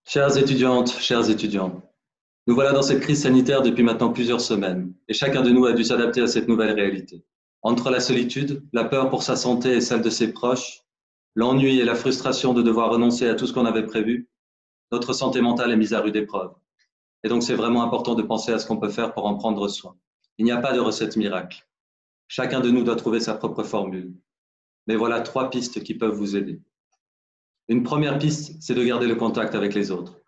Chères étudiantes, chers étudiants, nous voilà dans cette crise sanitaire depuis maintenant plusieurs semaines, et chacun de nous a dû s'adapter à cette nouvelle réalité. Entre la solitude, la peur pour sa santé et celle de ses proches, l'ennui et la frustration de devoir renoncer à tout ce qu'on avait prévu, notre santé mentale est mise à rude épreuve. Et donc c'est vraiment important de penser à ce qu'on peut faire pour en prendre soin. Il n'y a pas de recette miracle. Chacun de nous doit trouver sa propre formule. Mais voilà trois pistes qui peuvent vous aider. Une première piste, c'est de garder le contact avec les autres.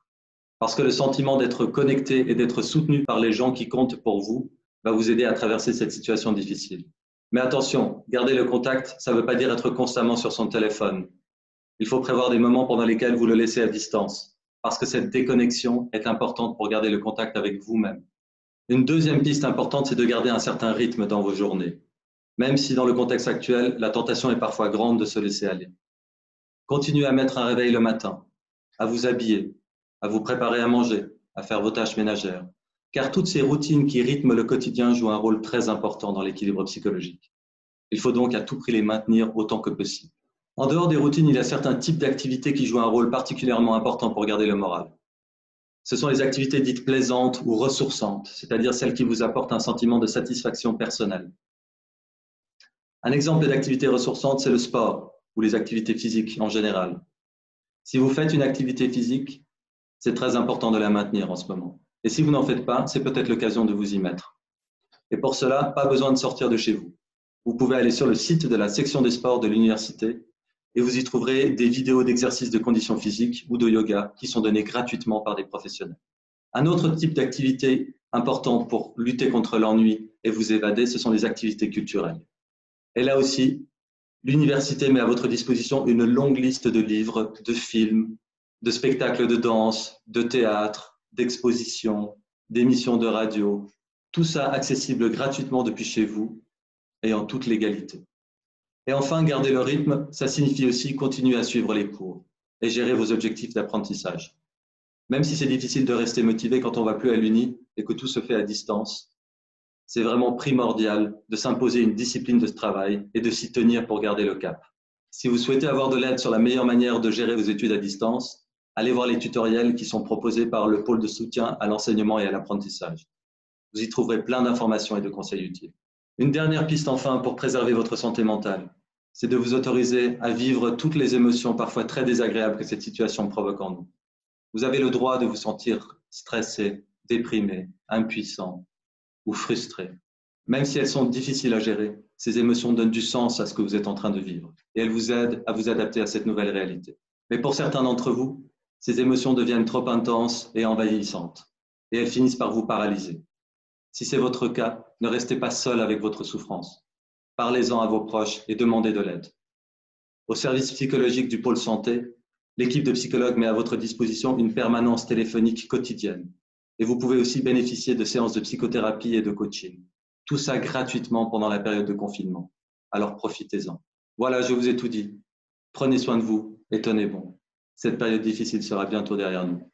Parce que le sentiment d'être connecté et d'être soutenu par les gens qui comptent pour vous va vous aider à traverser cette situation difficile. Mais attention, garder le contact, ça ne veut pas dire être constamment sur son téléphone. Il faut prévoir des moments pendant lesquels vous le laissez à distance, parce que cette déconnexion est importante pour garder le contact avec vous-même. Une deuxième piste importante, c'est de garder un certain rythme dans vos journées, même si dans le contexte actuel, la tentation est parfois grande de se laisser aller. Continuez à mettre un réveil le matin, à vous habiller, à vous préparer à manger, à faire vos tâches ménagères, car toutes ces routines qui rythment le quotidien jouent un rôle très important dans l'équilibre psychologique. Il faut donc à tout prix les maintenir autant que possible. En dehors des routines, il y a certains types d'activités qui jouent un rôle particulièrement important pour garder le moral. Ce sont les activités dites plaisantes ou ressourçantes, c'est-à-dire celles qui vous apportent un sentiment de satisfaction personnelle. Un exemple d'activité ressourçante, c'est le sport ou les activités physiques en général. Si vous faites une activité physique, c'est très important de la maintenir en ce moment. Et si vous n'en faites pas, c'est peut-être l'occasion de vous y mettre. Et pour cela, pas besoin de sortir de chez vous. Vous pouvez aller sur le site de la section des sports de l'université et vous y trouverez des vidéos d'exercices de condition physique ou de yoga qui sont données gratuitement par des professionnels. Un autre type d'activité importante pour lutter contre l'ennui et vous évader, ce sont les activités culturelles. Et là aussi, l'université met à votre disposition une longue liste de livres, de films, de spectacles de danse, de théâtre, d'expositions, d'émissions de radio, tout ça accessible gratuitement depuis chez vous et en toute légalité. Et enfin, garder le rythme, ça signifie aussi continuer à suivre les cours et gérer vos objectifs d'apprentissage. Même si c'est difficile de rester motivé quand on ne va plus à l'uni et que tout se fait à distance, c'est vraiment primordial de s'imposer une discipline de travail et de s'y tenir pour garder le cap. Si vous souhaitez avoir de l'aide sur la meilleure manière de gérer vos études à distance, allez voir les tutoriels qui sont proposés par le pôle de soutien à l'enseignement et à l'apprentissage. Vous y trouverez plein d'informations et de conseils utiles. Une dernière piste enfin pour préserver votre santé mentale, c'est de vous autoriser à vivre toutes les émotions parfois très désagréables que cette situation provoque en nous. Vous avez le droit de vous sentir stressé, déprimé, impuissant ou frustré. Même si elles sont difficiles à gérer, ces émotions donnent du sens à ce que vous êtes en train de vivre et elles vous aident à vous adapter à cette nouvelle réalité. Mais pour certains d'entre vous, ces émotions deviennent trop intenses et envahissantes et elles finissent par vous paralyser. Si c'est votre cas, ne restez pas seul avec votre souffrance. Parlez-en à vos proches et demandez de l'aide. Au service psychologique du pôle santé, l'équipe de psychologues met à votre disposition une permanence téléphonique quotidienne et vous pouvez aussi bénéficier de séances de psychothérapie et de coaching. Tout ça gratuitement pendant la période de confinement. Alors profitez-en. Voilà, je vous ai tout dit. Prenez soin de vous et tenez bon. Cette période difficile sera bientôt derrière nous.